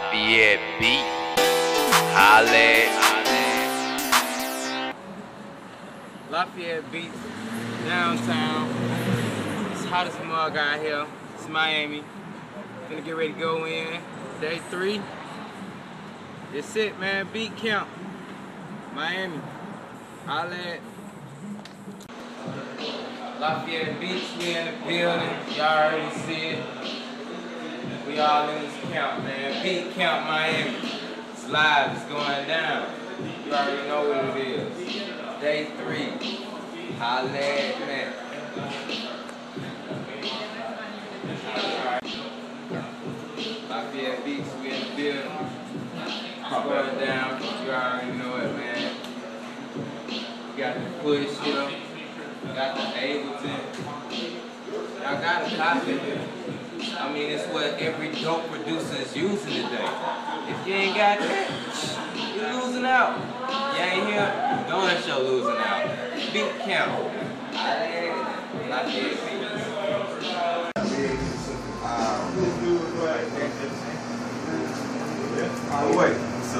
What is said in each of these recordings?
LafayetteBeatz. Holla. LafayetteBeatz, downtown. It's hot as a mug out here. It's Miami. Gonna get ready to go in. Day 3. It's it, man. Beat camp. Miami. Holla at LafayetteBeatz. We in the building. Y'all already see it. We all in this camp, man. Beat camp, Miami. It's live. It's going down. You already know what it is. Day 3. Holla at man. LafayetteBeatz, we in the building. It's going down. You already know it, man. We got the push here. We got the Ableton. Y'all got a copy here. I mean, it's what every dope producer is using today. If you ain't got that, you're losing out. You ain't here, don't show losing out. Beat count. Wait, so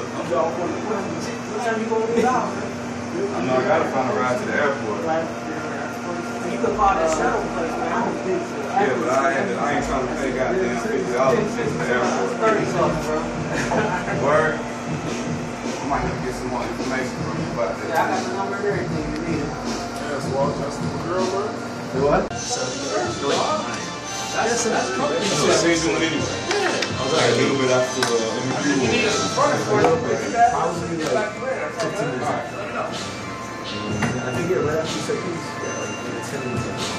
what time you gonna leave out? I know I gotta find a ride to the airport. You could call that shuttle place, man. I don't think so. Yeah, but I ain't trying to pay goddamn $50 to the airport. 30 something, bro. Word? I might have to get some more information from you about that. Yeah, I got the number and everything you need. Yeah, so I'll just the girl, bro. Do what? That's comfortable. That's what she's doing anyway. Yeah. I was like a little bit after the interview. You need some furnace for it. Probably like 15 minutes. I think yeah, right after you say peace. Yeah, like 10 minutes.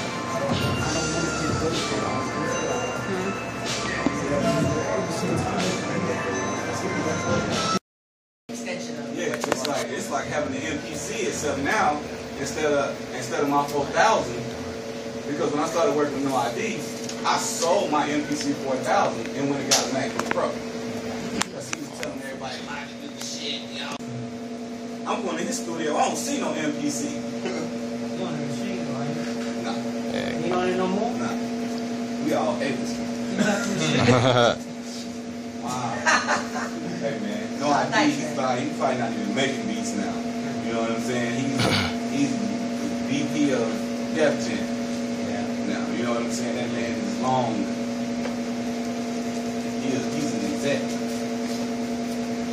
Yeah, it's like having the MPC itself now instead of my 4,000. Because when I started working with No IDs, I sold my MPC 4000 and when it got a MacBook Pro. Because he was telling everybody, "I can do the shit, you know." I'm going to his studio. I don't see no MPC. You don't even see it, right? Nah. You don't need no more? Nah. We all A's. Wow. Hey man, No ID, he's probably not even making beats now. You know what I'm saying? He's the VP of Def Jam. Yeah. Now, you know what I'm saying? That man is long. He's an exec.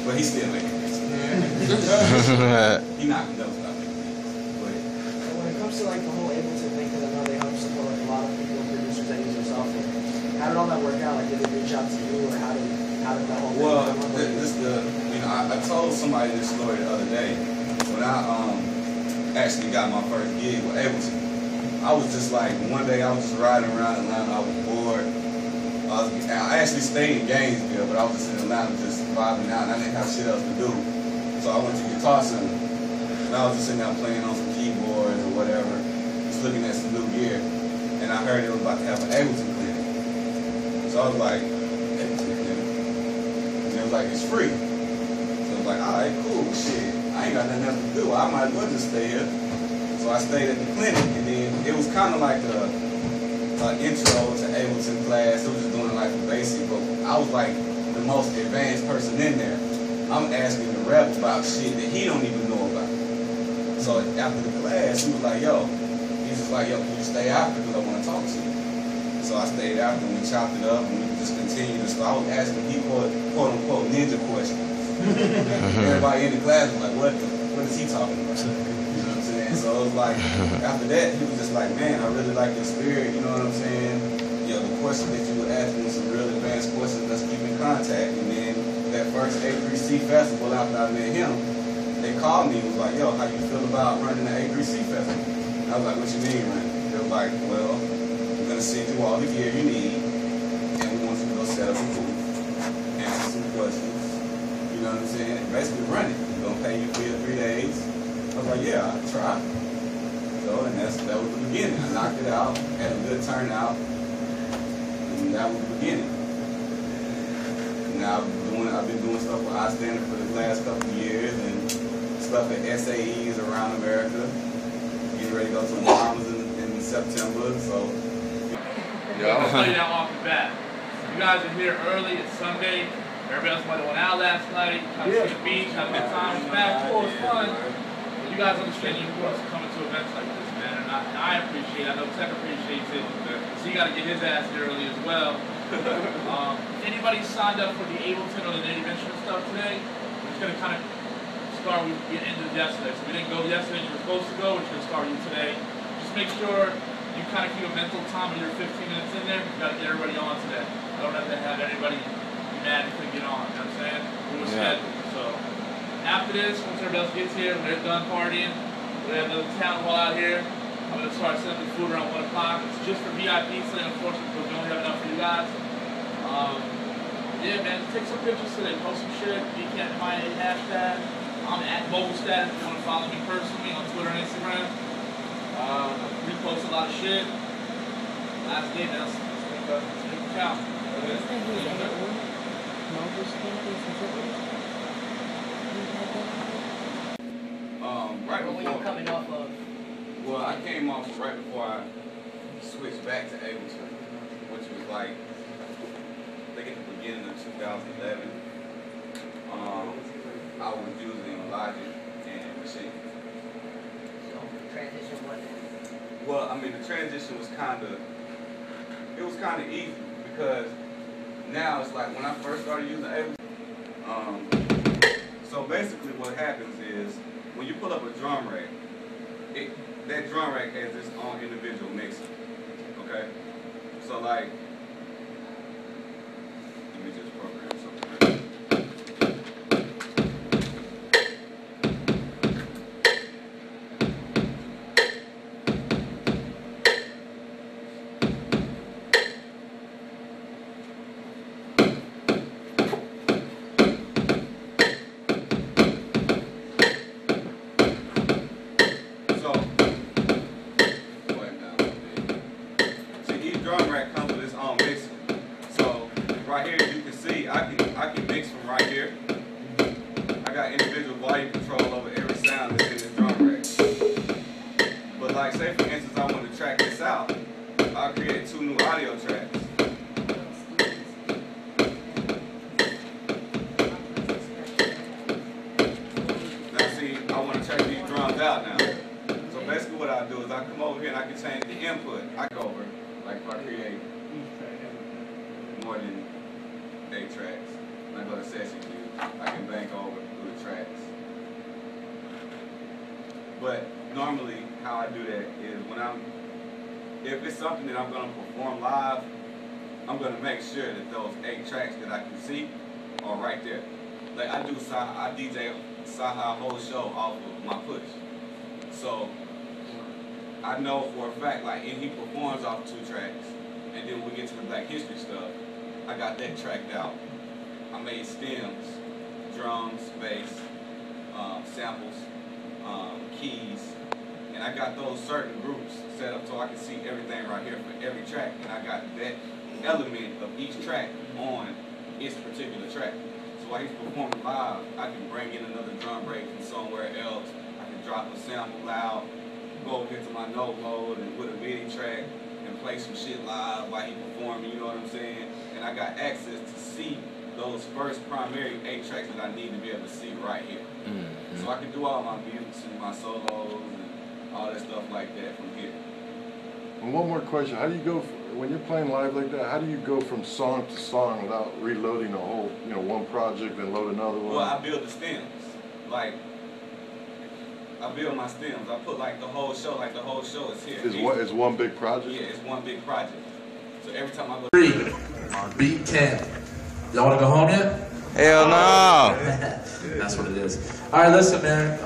But he's still making beats. He knocking those out. When it comes to like the whole Ableton thing, because I know they help support like a lot of people, producers that use their software. How did all that work out? Like, did they reach out to you, or how did that whole thing work? I told somebody this story the other day when I actually got my first gig with Ableton. I was just like, one day I was just riding around Atlanta. I was bored. I actually stayed in Gainesville, but I was just in Atlanta just vibing out, and I didn't have shit else to do. So I went to Guitar Center, and I was just sitting there playing on some keyboards or whatever, just looking at some new gear, and I heard they were about to have an Ableton clinic. So I was like, Ableton clinic? And it was like, it's free. So I was like, alright, cool, shit. I ain't got nothing else to do. I might as well just stay here. So I stayed at the clinic, and then it was kind of like an intro to Ableton class. It was just doing like the basic, but I was like the most advanced person in there. I'm asking the rep about shit that he don't even know about. So after the class, he was like, yo, he's just like, yo, can you stay after because I want to talk to you. So I stayed after and we chopped it up and we just continued. So I was asking people quote unquote ninja questions. Everybody in the class was like, what is he talking about? You know what I'm saying? So it was like, after that, he was just like, man, I really like your spirit, you know what I'm saying? You know, the question that you were asking was some real advanced questions, let's keep in contact. And then that first A3C festival after I met him, they called me and was like, yo, how you feel about running the A3C festival? And I was like, what you mean, running? They were like, well, we're going to send you all the gear you need, and we want you to go set up a booth, answer some questions. You know what I'm saying? Basically run it. We're going to pay you for your 3 days. I was like, yeah, I'll try. So, and that was the beginning. I knocked it out, had a good turnout, and that was the beginning. Now I've been doing stuff with istandard for the last couple of years, and stuff at SAEs around America. Getting ready to go to the Bahamas in September, so. Yeah, I'll tell you that off the bat. You guys are here early, it's Sunday. Everybody else might have went out last night, tried to see the beach, had a good time. It was mad cool, it was fun. But you guys understand the importance of coming to events like this, man. And I appreciate it. I know Tech appreciates it. So you got to get his ass there early as well. Anybody signed up for the Ableton or the Native Instrument stuff today? We're just going to kind of start with the end of yesterday. So we didn't go yesterday, you were supposed to go. We're just going to start you today. Just make sure you kind of keep a mental time of your 15 minutes in there. We've got to get everybody on today. I don't have to have anybody be mad and couldn't get on. You know what I'm saying? It was scheduled. So after this, once everybody else gets here, when they're done partying, we have another town hall out here. I'm going to start setting the food around 1 o'clock. It's just for VIPs today, unfortunately, because we only have enough for you guys. Yeah, man, take some pictures today. Post some shit. BCAT hashtag. I'm at Mobile Status if you want to follow me personally on Twitter and Instagram. Repost a lot of shit. Last day, man. Let's make it count. Right What were you before, coming off of? well, I came off right before I switched back to Ableton, which was like, I think at the beginning of 2011. I was using Logic and Machine. So, transition what? Well, I mean, the transition was kind of easy because now it's like when I first started using Ableton. So basically what happens is when you pull up a drum rack, that drum rack has its own individual mixer, okay? So like, let me just program something. Drum rack comes with its own mixer. So right here, as you can see, I can mix from right here. I got individual volume control over every sound that's in this drum rack. But like, say for instance, I want to track this out, I'll create 2 new audio tracks. Now see, I want to track these drums out now. So basically what I'll do is I come over here and I can change the input. I go over. Like if I create more than 8 tracks, and I go to session view, I can bank over through the tracks. But normally how I do that is if it's something that I'm going to perform live, I'm going to make sure that those 8 tracks that I can see are right there. Like I DJ Saha whole show off of my push. So I know for a fact, like, and he performs off 2 tracks, and then when we get to the Black History stuff, I got that tracked out. I made stems, drums, bass, samples, keys, and I got those certain groups set up so I can see everything right here for every track, and I got that element of each track on its particular track. So while he's performing live, I can bring in another drum break from somewhere else, I can drop a sample loud, go over here to my note mode and with a MIDI track and play some shit live while he performing, you know what I'm saying? And I got access to see those first primary 8 tracks that I need to be able to see right here. Mm-hmm. So I can do all my beats and my solos and all that stuff like that from here. And one more question, how do you go, when you're playing live like that, how do you go from song to song without reloading a whole, one project and load another one? Well, I build the stems. Like, I build my stems. I put like the whole show is here. It's one big project? Yeah, it's one big project. So every time I go 3 on beat 10. Y'all want to go home yet? Hell no. That's what it is. All right, listen, man.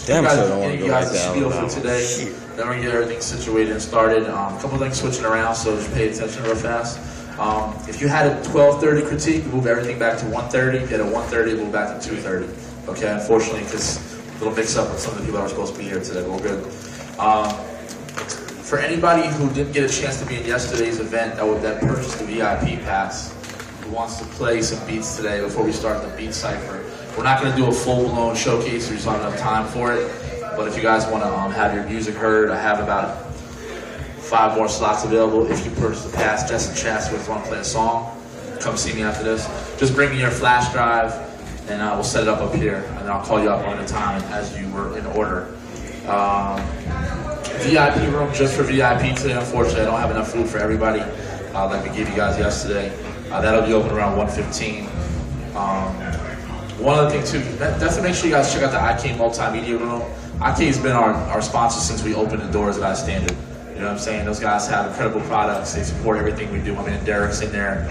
Damn, you guys, so I don't want to go guys like a that. spiel for today. Then we're gonna get everything situated and started. A couple things switching around, so just pay attention real fast. If you had a 12:30 critique, move everything back to 1:30. If you had a 1:30, move back to 2:30. Okay, unfortunately, because a little mix up with some of the people that were supposed to be here today, but we're good. For anybody who didn't get a chance to be in yesterday's event that purchased the VIP pass, who wants to play some beats today before we start the beat cipher, we're not going to do a full-blown showcase, we just don't have enough time for it. But if you guys want to have your music heard, I have about 5 more slots available if you purchase the pass. Jess and Chas want to play a song. come see me after this. Just bring me your flash drive, and we'll set it up here, and then I'll call you up on the time as you were in order. VIP room just for VIP today. Unfortunately, I don't have enough food for everybody like we gave you guys yesterday. That'll be open around 1:15. One other thing too, definitely make sure you guys check out the IK Multimedia Room. IK's been our sponsor since we opened the doors at iStandard. You know what I'm saying? Those guys have incredible products. They support everything we do. I mean, Derek's in there,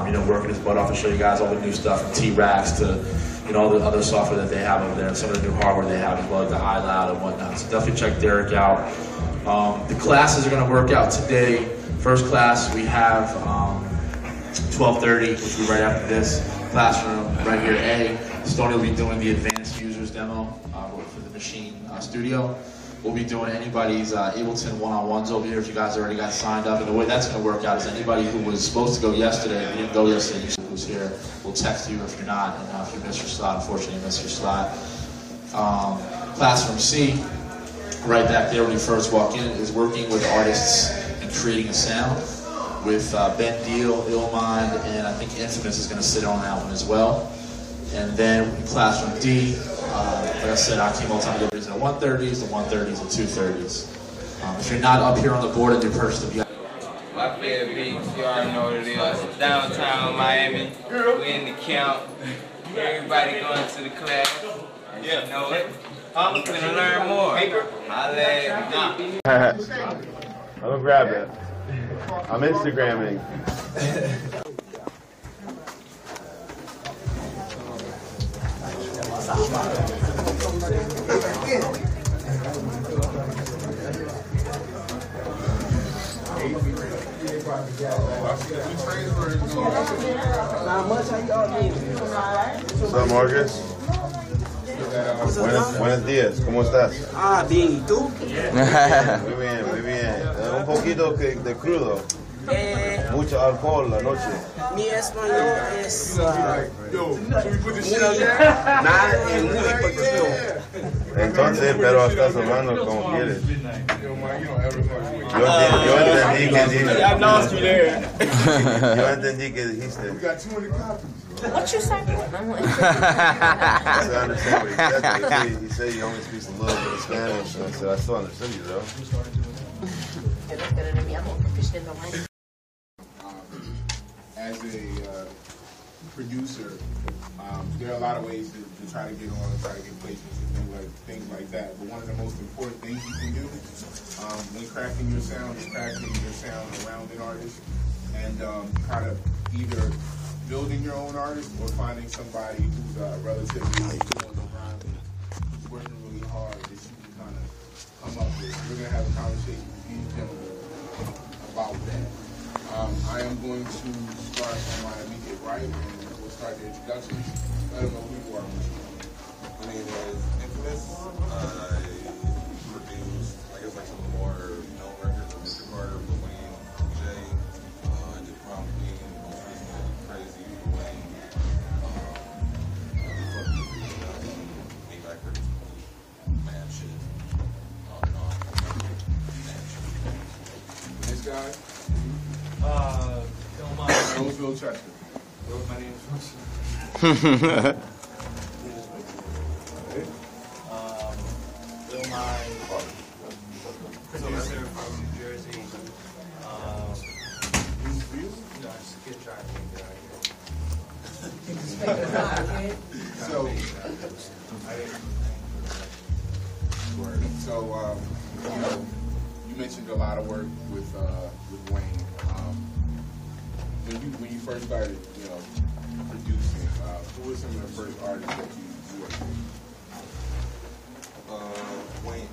you know, working his butt off to show you guys all the new stuff from T-Racks to, you know, all the other software that they have over there and some of the new hardware they have as well, like the iLoud and whatnot. So definitely check Derek out. The classes are going to work out today. First class, we have 12:30, which will be right after this. Classroom right here, A. Stoney will be doing the advanced users demo for the machine studio. We'll be doing anybody's Ableton one-on-ones over here if you guys already got signed up. And the way that's going to work out is anybody who was supposed to go yesterday, who didn't go yesterday, who's here, we'll text you if you're not. And if you miss your slot, unfortunately you miss your slot. Classroom C, right back there when you first walk in, is working with artists and creating a sound. With Ben Deal, Illmind, and I think Infamous is going to sit on that one as well. And then in Classroom D, like I said, IK Multimedia is at 1:30s, the 1:30s, and 2:30s. If you're not up here on the board and you purchased the LafayetteBeatz, you already know what it is. Downtown Miami, we in the count. Everybody going to the class. And you know it. I'm going to learn more. Holla at me. I'm gonna grab it. I'm Instagramming. What's up, Marcus? Buenos días, ¿cómo estás? Ah, bien, ¿y tú? Muy bien, muy bien. Un poquito de crudo. Mucho alcohol la noche. Mi español es nada, es muy poquito. Entonces, pero estás hablando como quieres. Yo entendí que dijiste. Yo entendí que dijiste. What's your second one? I understand what he said. He said he only speaks a little bit of Spanish, and I said I still understood you though. As a producer, there are a lot of ways to try to get on and try to get placements and things like that. But one of the most important things you can do when crafting your sound is crafting your sound around an artist and kind of either building your own artist or finding somebody who's relatively on the ground who's working really hard that you can kind of come up with. We're going to have a conversation with these gentlemen about that. I am going to start on my immediate right, and we'll start the introductions. Let them know who you are. My name is Infamous. I produced, I guess, like some of the more known records of Mr. Carter, Lil Wayne, Jay. I did Prom Queen, most recently Crazy, Lil Wayne. Maybach records, mad shit. On and on. Mad shit. This guy? Roseville Chester. My name is Roseville. Illmind, producer from New Jersey. No, just a kid trying to get out here. So, you know, you mentioned a lot of work with Wayne. When you first started, you know, producing, who were some of the first artists that you worked with? Wayne.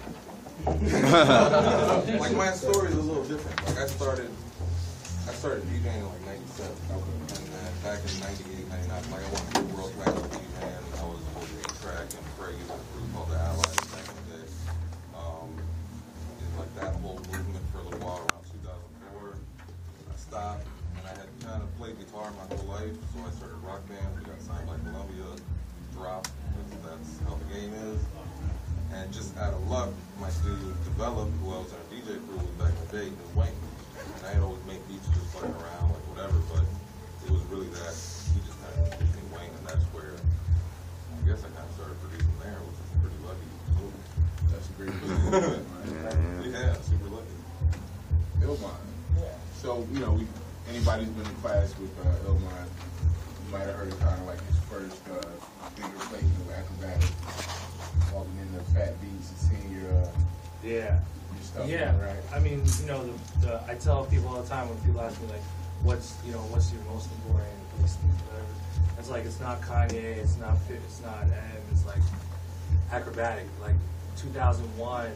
Like my story is a little different. Like I started DJing in like 97. And then back in 98, 99, like I won the world class DJ, and I was over 8-track and Craig with a group called the Allies back in the day. Like that whole movement for a little while around 2004. I stopped. I had kind of played guitar my whole life, so I started rock band. We got signed by Columbia, dropped, that's how the game is. And just out of luck, my studio developed, who I was in a DJ crew with back in the day, was Wayne. And I had always made beats just fucking around, like whatever, but it was really Illmind. So, you know, anybody's been in class with Illmind, you might have heard kind of like his first bigger placement with Acrobatic, walking in the LafayetteBeatz and seeing your stuff. Yeah, right? I mean, you know, I tell people all the time when people ask me like, what's your most important placement, whatever. It's like, it's not Kanye, it's not M, it's like Acrobatic. Like 2001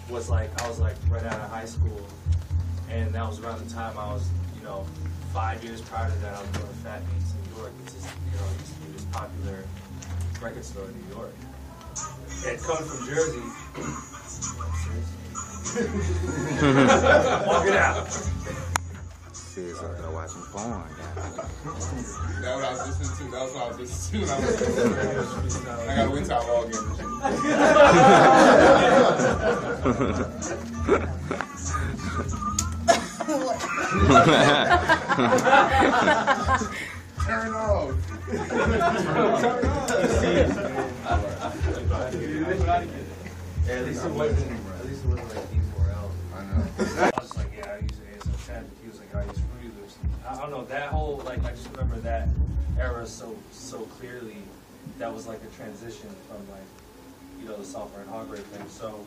was like, I was like right out of high school, and that was around the time I was, you know, 5 years prior to that, I was going to LafayetteBeatz in New York, which is, you know, used to be this popular record store in New York. And coming from Jersey, walk it out. Sis out there watching porn. That's what I was listening to. That's what I was listening to. I gotta wait till I log in. Turn off. At least it wasn't like D4L. I know. I was like, yeah, I use ASL10. He was like, I use Fruity Loops. I don't know, that whole, like, I just remember that era so clearly. That was like a transition from like, you know, the software and hardware thing. So,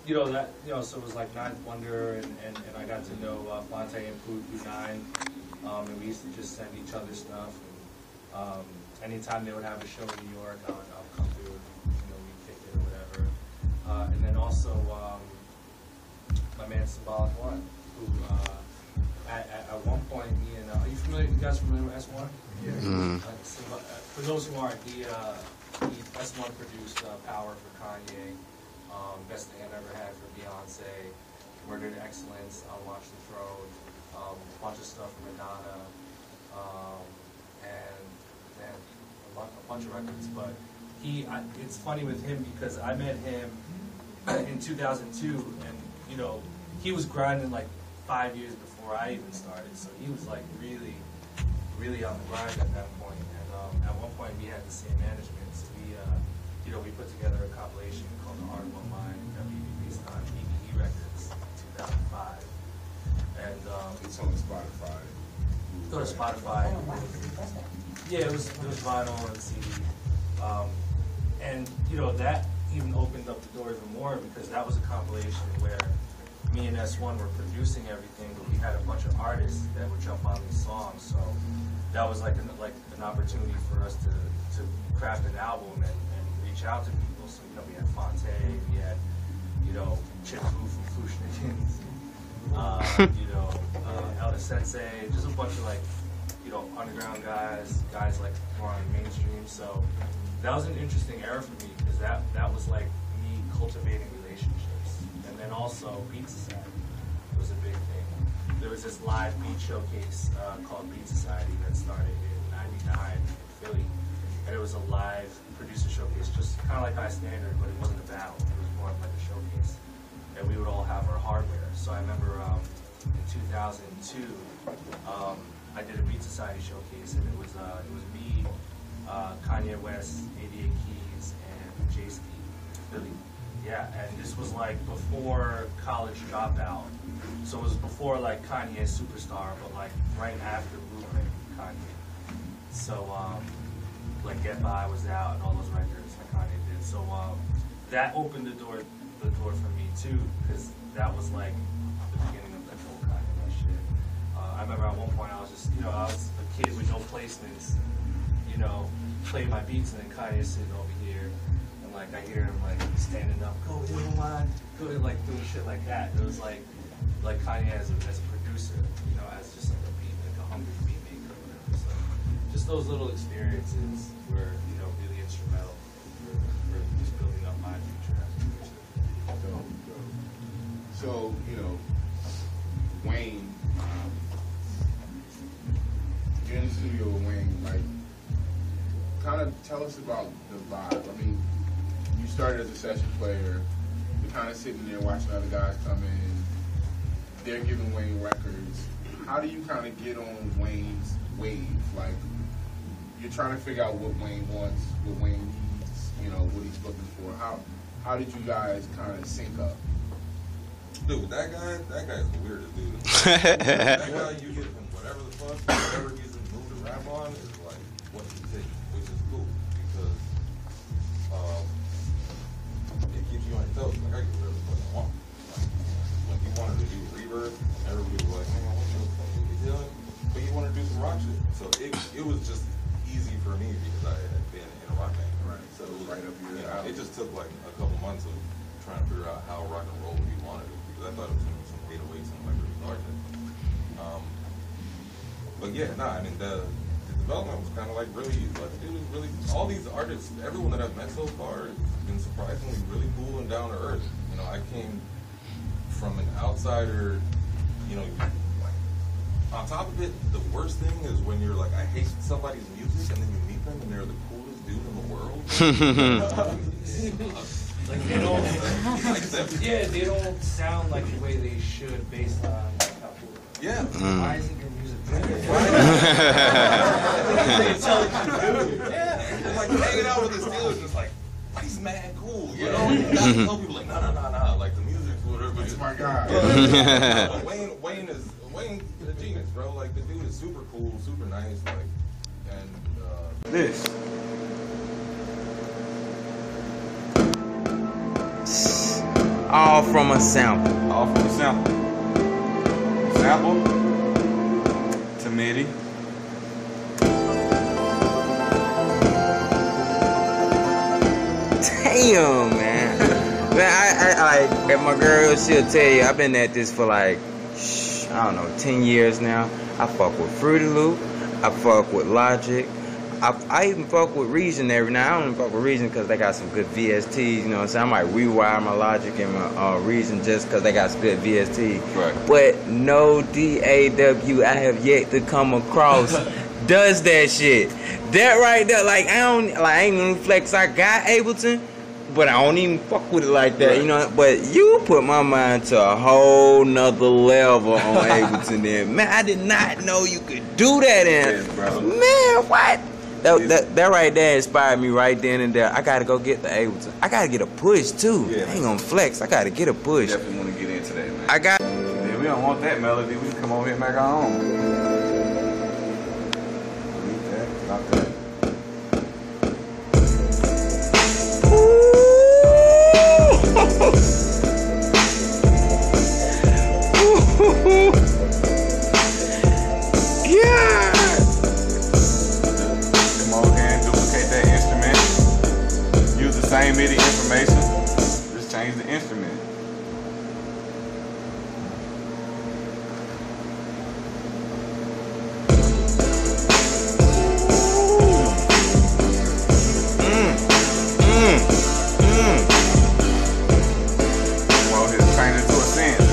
you know, that, you know, so it was like Ninth Wonder, and I got to know Fonte and Pooh through Nine, and we used to just send each other stuff. And, anytime they would have a show in New York, I'll come through, and, you know, we'd kick it or whatever. And then also, my man Symbolic One, who at one point, me and are you guys familiar with S1? Mm. For those who aren't, he S1 produced Power for Kanye, Best Thing I've Ever Had for Beyonce, Murder to Excellence, Watch the Throne, a bunch of stuff from Madonna, and a bunch of records. But it's funny with him because I met him in 2002, and you know, he was grinding like 5 years before I even started, so he was like really on the grind at that point. And at one point we had the same management, so we put together a compilation called The Hard One Mind that we released on BBE Records in 2005. And it's on Spotify. Go to Spotify. Yeah, it was vinyl and CD. And you know, that even opened up the door even more because that was a compilation where me and S1 were producing everything, but we had a bunch of artists that would jump on these songs. So that was like an opportunity for us to craft an album and reach out to people. So, you know, we had Fonte, we had, you know, Chip Fu from Fushnikins, Elder Sensei, just a bunch of like, you know, underground guys like more on the mainstream. So that was an interesting era for me because that was like me cultivating relationships. And then also Beat Society was a big thing. There was this live beat showcase called Beat Society that started in '99 in Philly. And it was a live producer showcase, just kind of like istandard, but it wasn't a battle. It was more of like a showcase. And we would all have our hardware. So I remember in 2002, I did a Beat Society showcase, and it was me, Kanye West, 88 Keys, and J-Ski, Philly. Yeah, and this was like before College Dropout. So it was before like Kanye Superstar, but like right after Blueprint Kanye. So like Get By was out and all those records that Kanye did. So that opened the door for me too, because that was like the beginning of that whole Kanye West shit. I remember at one point I was just, you know, I was a kid with no placements, you know, playing my beats, and then Kanye's sitting over here, and like I hear him like standing up, go Illmind, go, like doing shit like that. It was like Kanye as a producer, you know, as just like a beat, like a hungry beat maker or whatever. So just those little experiences were, you know, really instrumental for just building up my future as a producer. So, you know, Wayne, you're in the studio with Wayne, like, kind of tell us about the vibe. I mean, you started as a session player, you're kind of sitting there watching other guys come in, they're giving Wayne records. How do you kind of get on Wayne's wave? Like, you're trying to figure out what Wayne wants, what Wayne needs, you know, what he's looking for. How did you guys kind of sync up? Dude, that guy's the weirdest dude. That guy, you give him whatever the fuck, whatever he's in the mood to rap on is like what he takes, which is cool because it keeps you on your toes. Like I can do whatever the fuck I want. Like, when he wanted to do reverb, everybody was like, man, what the fuck are you doing? But he wanted to do some rock shit. So it was just easy for me because I had been in a rock band. Right. So it was right up here. It just took like a couple months of trying to figure out how rock and roll we wanted it. I thought it was going to be some 808s and like really large. But yeah, I mean the development was kind of like really, like it was really, all these artists, everyone that I've met so far has been surprisingly really cool and down to earth. You know, I came from an outsider, you know, like on top of it, the worst thing is when you're like, I hate somebody's music and then you meet them and they're the coolest dude in the world. Like they don't, yeah, they don't sound like the way they should based on like how cool. Yeah. Why isn't your music better? Yeah. Like hanging out with this dude is just like, he's mad cool, you know? You gotta tell people like, no, like the music's whatever. That's my guy. Wayne is a genius, bro. Like the dude is super cool, super nice, like, and This. All from a sample. All from a sample. Sample to MIDI. Damn, man. Man, I like, my girl, she'll tell you, I've been at this for like, I don't know, 10 years now. I fuck with Fruity Loop. I fuck with Logic. I even fuck with Reason every now. I don't even fuck with Reason because they got some good VSTs, you know what I'm saying? I might rewire my Logic and my Reason just because they got some good VSTs. Right. But no DAW I have yet to come across does that shit. That right there, like I ain't gonna flex. I got Ableton, but I don't even fuck with it like that, you know. But you put my mind to a whole nother level on Ableton. Then, man, I did not know you could do that. In man, what? That right there inspired me right then and there. I gotta go get the Ableton. I gotta get a push too. Yeah, I ain't gonna flex. I gotta get a push. Definitely want to get into that, man. I got. Yeah, we don't want that melody. We can come over here and make our own. Delete that. Not that. Yeah. Come over here and duplicate that instrument. Use the same MIDI information. Just change the instrument. Come over here and turn it into a synth.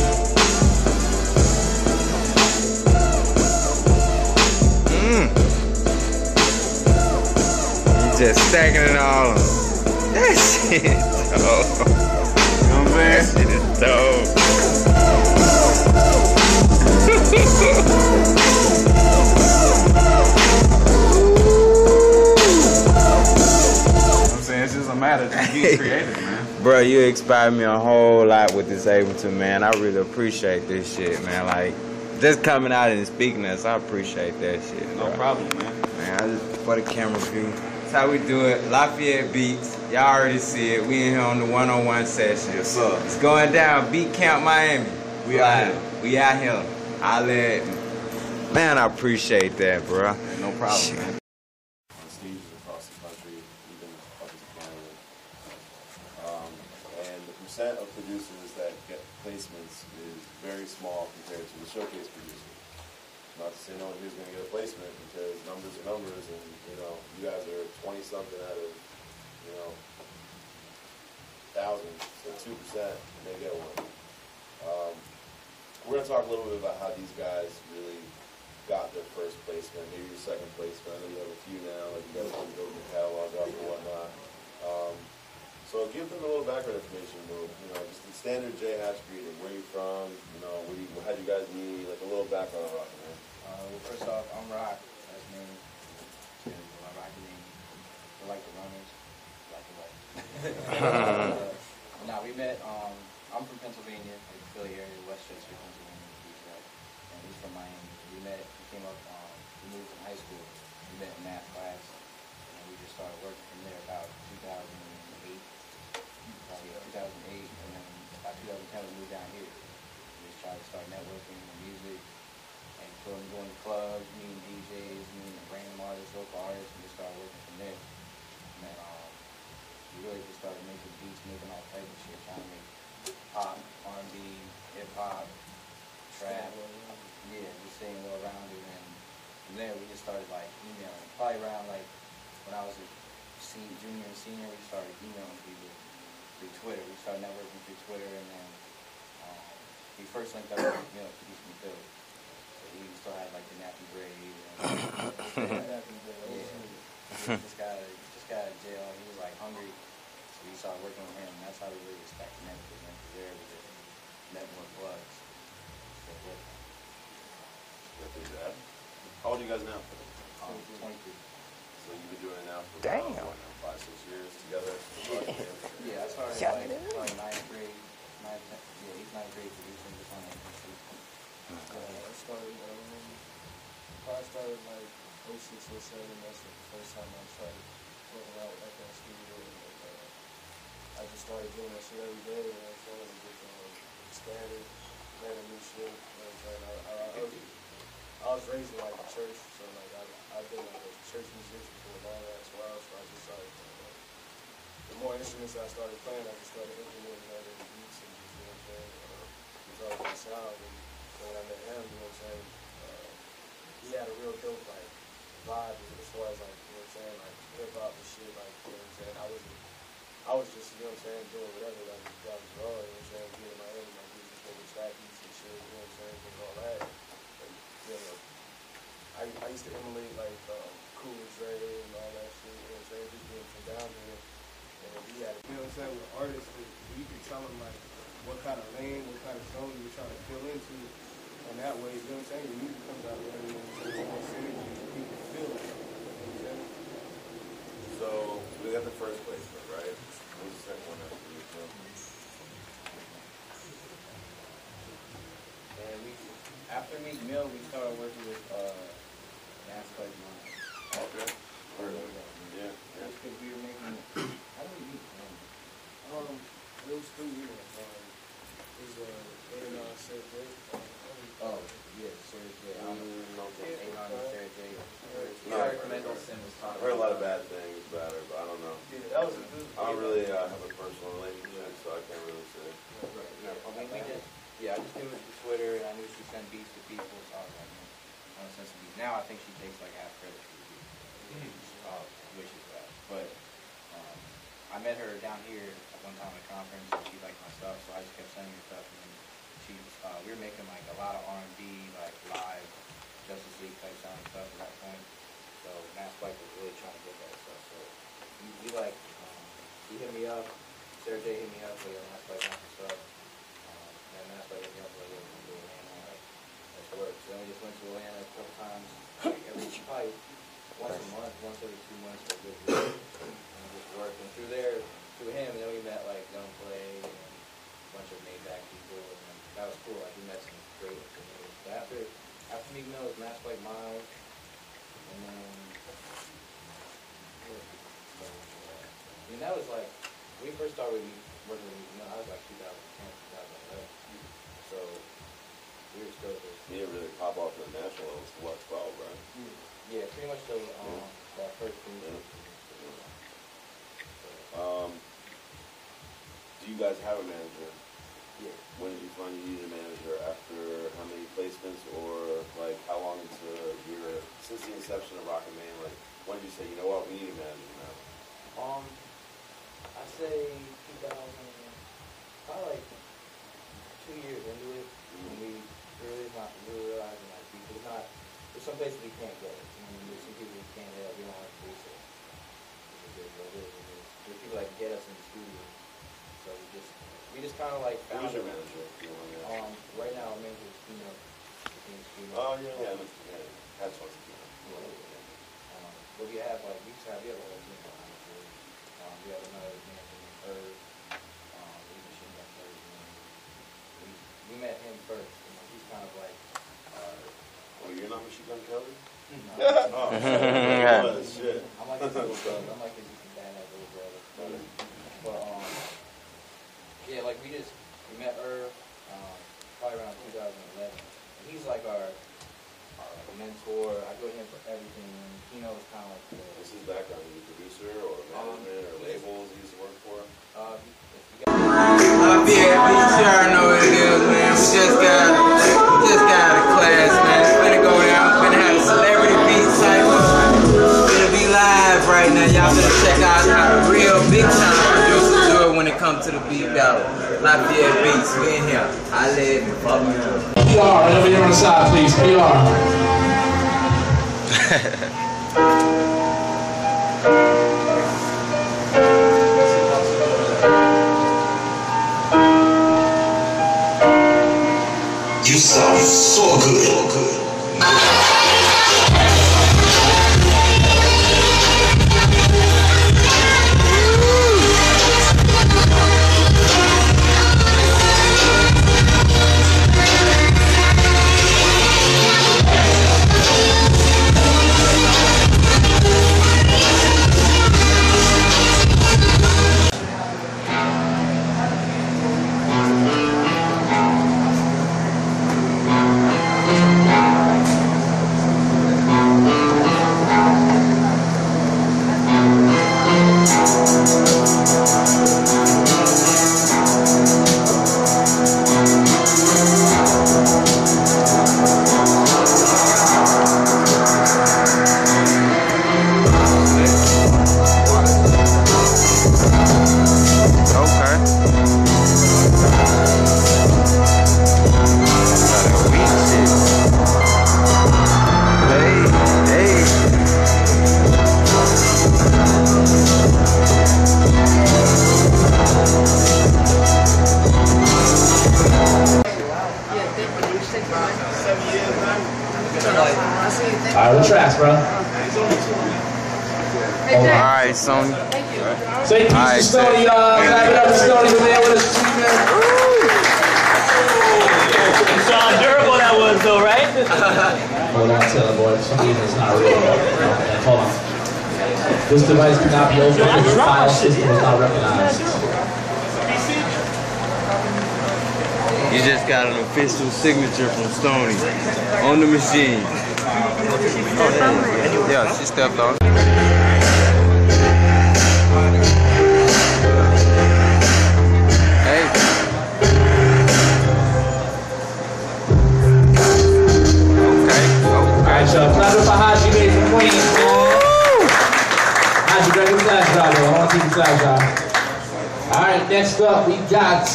Just stacking it all on. That shit is dope. You know what I'm That saying? shit is dope. You know what I'm saying? It's just a matter of just being creative, man. Bro, you inspired me a whole lot with this Ableton, man. I really appreciate this shit, man. Like, just coming out and speaking to us, I appreciate that shit. No bro. problem, man. Man, I just for the camera view. That's how we do it. LafayetteBeatz. Y'all already see it. We in here on the 101 session. Yes, sir. It's going down. Beat Camp Miami. We out here. We out here. Man, I appreciate that, bro. No problem, Shit. man. On stages across the country, even up into Canada. And the percent of producers that get placements is very small compared to the showcase producers. Not to say no one here's going to get a placement because numbers are numbers, and you know you guys are 20-something out of 1,000, so 2% may get one. We're going to talk a little bit about how these guys really got their first placement, maybe your second placement. I know you have a few now, like you guys are building the catalog up and whatnot. So give them a little background information, just the standard J Hatch greeting. Where you from? How'd you guys meet? Like a little background on Rock, man. Well, first off, I'm Rock. That's me. I'm rocking. I like the runners. Like the way. Nah, we met. I'm from Pennsylvania, like the Philly area, Westchester, Pennsylvania, to be exact. And he's from Miami. We came up, we moved from high school. We met in math class, and we just started working from there about 2008. Probably 2008, and then by 2010 we moved down here. We just tried to start networking and music, and going to clubs, meeting DJs, meeting random artists, local artists, and just started working from there. And then we really just started making beats, making all type of shit, trying to make pop, R&B, hip hop, trap, yeah, just staying well rounded. And from there we just started like emailing. Probably around like when I was a junior and senior, we started emailing people through Twitter. We started networking through Twitter, and then we first linked up with East and Philly. So we still had like the nappy braid. Yeah. Just got out of jail. He was like hungry, so we started working with him. And that's how we really just got connected. And from there, we just met more plugs. How old are you guys now? 23. So you've been doing it now for Damn. about, 5-6 years together? Yeah, I started like 9th grade, 8th, 9th grade producing just on FNC. I started, I started like 06, 07. That's the first time I started working out with FNC studio. I just started doing that shit every day, you know what I'm saying? Just standard, learning new shit, you know what I'm saying? I was raised in like a church, so like I've been like a church musician for a long ass while, so I just started, the more instruments I started playing, I just started implementing that in the beats and just, you know what I'm saying, developing the sound. And so when I met him, you know what I'm saying, he had a real dope like vibe as far as like, you know what I'm saying, like hip hop and shit, like, you know what I'm saying. I was just, you know what I'm saying, doing whatever, like that was raw, you know what I'm saying, being in my own, like just making track beats and shit, you know what I'm saying, and all that. And, you know, I used to emulate like Cool and Dre and all that shit, you know what I'm saying, just being from down here. And we had, you know what I'm saying, with artists, you can tell them like what kind of lane, what kind of zone you're trying to fill into. And that way, you know what I'm saying, your music comes out there, you know what I'm saying, more synergy, people feel it, you know what I'm saying? So we got the first placement, right? What was the second one after you? And after Meek Mill, we started working with Mass Like Mine. Okay. Yeah. Because we were making, how did we meet him? It was through you, it was A&R Sarah J. Oh, yeah, Sarah J. A&R and Sarah J. Eric Mendelsohn was talking. I've heard a lot of bad things about her, but I don't know. Yeah, that was a good. I don't really have a personal relationship, so I can't really say. I just knew it through Twitter, and I knew she sent beats to people, so I was like, I want to send some beats. Now I think she takes like half credit for the beats, which is bad. But I met her down here at one time at a conference, and she liked my stuff, so I just kept sending her stuff. And she, we were making like a lot of R&B, like live Justice League type sound stuff at that point. So Mass Spike was really trying to get that stuff. So we like, she hit me up, Sarah J hit me up, like Mass Spike wants some stuff. And Mass Spike hit me up, like, we're going to do Atlanta, like, let's work. So then we just went to Atlanta a couple times, like probably once a month, once every 2 months for a good week. And just worked. And through him, and then we met like Young Play and a bunch of Maybach people, and that was cool. Like we met some great engineers. But after Meek Mill was Mass Like Miles, and then that was like when we first started working with Meek Mill. I was like 2010, 2011. So we were still just. You didn't really pop off to the national level until what, 12, right? Yeah, pretty much till that first thing. Do you guys have a manager? Yeah. When did you find you needed a manager? After how many placements, or like how long into since the inception of Rocket Man? Like when did you say, you know what, we need a manager now? I'd say 2000, probably like 2 years into it, when we really realizing like people not. There's some places we can't go. There's some people we can't help. We don't have to do so. There's people that can get us in the studio. So we just kind of like found. Who's your manager? Right now, our manager is female. Oh yeah. That's what's But we have a whole team behind us. We have another manager named Herb. He's a machine gun player. we met him first. He's kind of like, oh, you're not Machine Gun Kelly? No. Oh, shit. I'm like his little brother. I'm like his badass little brother. But yeah, like we met Irv probably around 2011. And he's like our mentor. I go to him for everything. And he knows kind of like what's his background? Is he a producer or management or labels he used to work for? LafayetteBeatz, you already know what it is, man. We just got a class, man. It's finna go down. We're finna have a celebrity beat cycle. It's finna be live right now. Y'all finna check out how the real big time producers do it when it comes to the beat battle. LafayetteBeatz, we in here. I live in fuck me up. PR, right over here on the side, please. PR. You sound so good. Alright, what tracks, bro? Alright, Sony. Say peace to Stoney, clap it up to Stoney for being with us this evening. You saw how durable that was though, right? Hold on, tell the boy, for some reason it's not real. Hold on. This device cannot be opened because the file system is not recognized. You just got an official signature from Stoney on the machine. Yeah, she stepped on. Hey. Okay. Alright, y'all. Clap it for Haji made from Queens, man. Haji, grab your flash drive, bro. I want to see the flash drive. Alright, next up we got.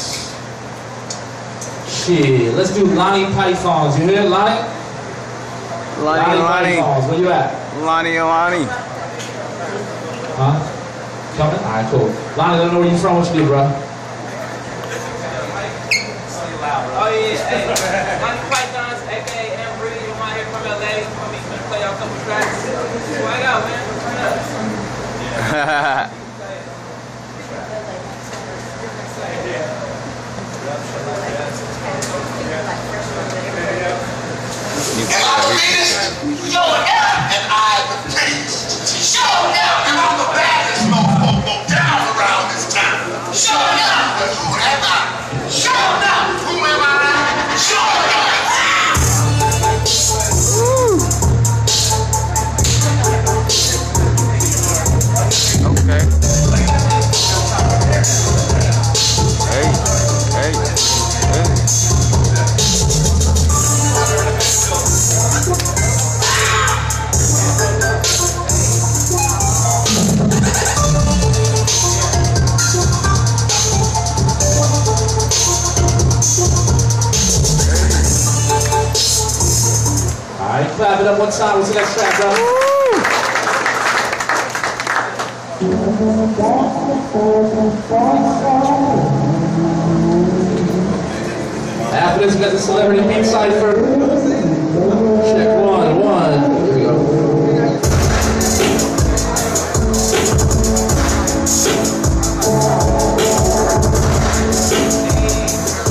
Shit, let's do Lonnie Pythons. You hear Lonnie? Lonnie. Pythons. Where you at? Lonnie. Huh? Coming? Alright, cool. Lonnie, let me know where you from. What you do, bro? Oh yeah, hey, Lonnie Pythons, aka Embry, you want to hear from LA? Come me play out a couple tracks. Swag out, man. Turn up. And I'm the biggest, showing up, and I'm the prettiest. Showing up, and I'm the baddest mofo down around this town. Showing up, and who am I? Showing up, who am I? Showing up. Okay. Hey. Alright, clap it up one time. What's the next track, bro? After this, we got the celebrity beat cipher. Check one. Here we go.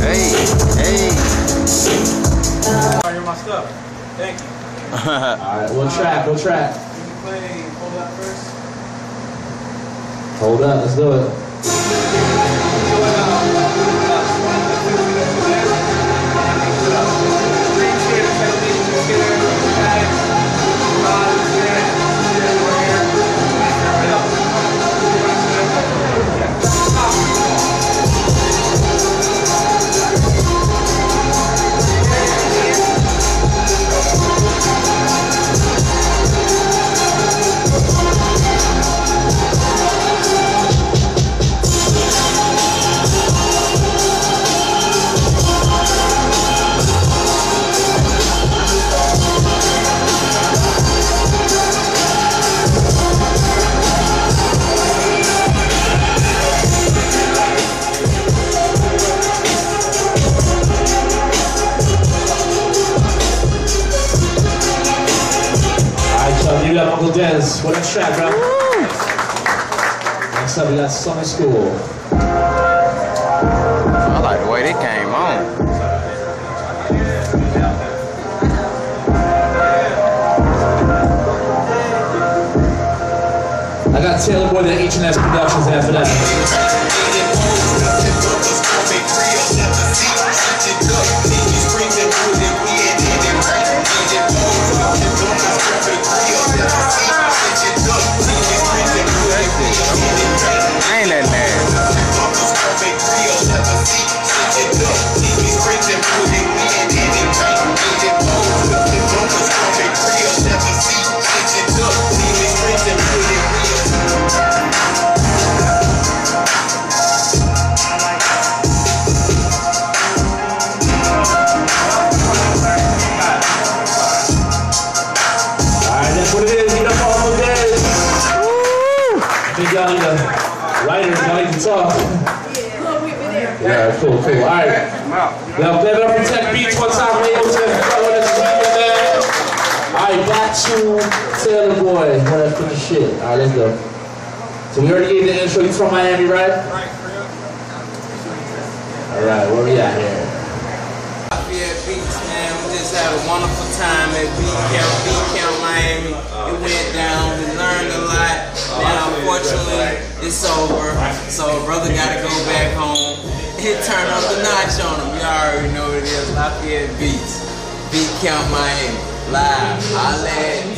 Hey. Thank you. Alright, what track? What track? Can we play Hold Up first? Hold up, let's do it. Uncle Dez, what next track, bro? Next up, we got Summer School. I like the way they came on. I got Taylor Boy, the H&S Productions after that. Ain't that nasty? Yeah, cool. Alright. Now, play it up for LafayetteBeatz one time, Alright, back to Taylor Boy. What that fucking shit. Alright, let's go. So we already gave the intro. You from Miami, right? Alright, where we at here? LafayetteBeatz, man. We just had a wonderful time at Beat Camp, Miami. It went down. We learned a lot. Now, unfortunately, it's over. So, brother got to go back home. It turned up the notch on him. You already know what it is. LafayetteBeatz, Beat Camp, Miami, live. Holla at me.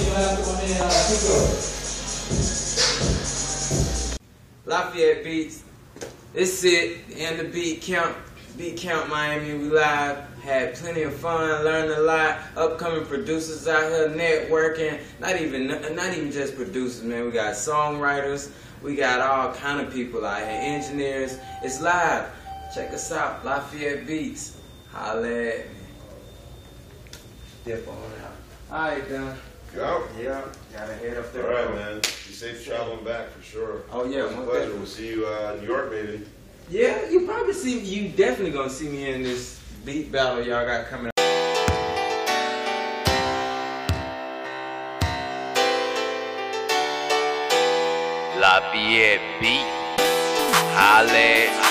LafayetteBeatz. It's it. And the Beat Camp, Miami. We live. Had plenty of fun. Learned a lot. Upcoming producers out here networking. Not even just producers, man. We got songwriters. We got all kind of people out here. Engineers. It's live. Check us out, LafayetteBeatz. Holla at me. Dip on out. Alright, done. Go. Yeah, gotta head up there. Alright, man. Be safe traveling back for sure. Oh, yeah. It was a pleasure. We'll see you in New York, maybe. Yeah, you definitely gonna see me in this beat battle y'all got coming up. LafayetteBeatz. Holla.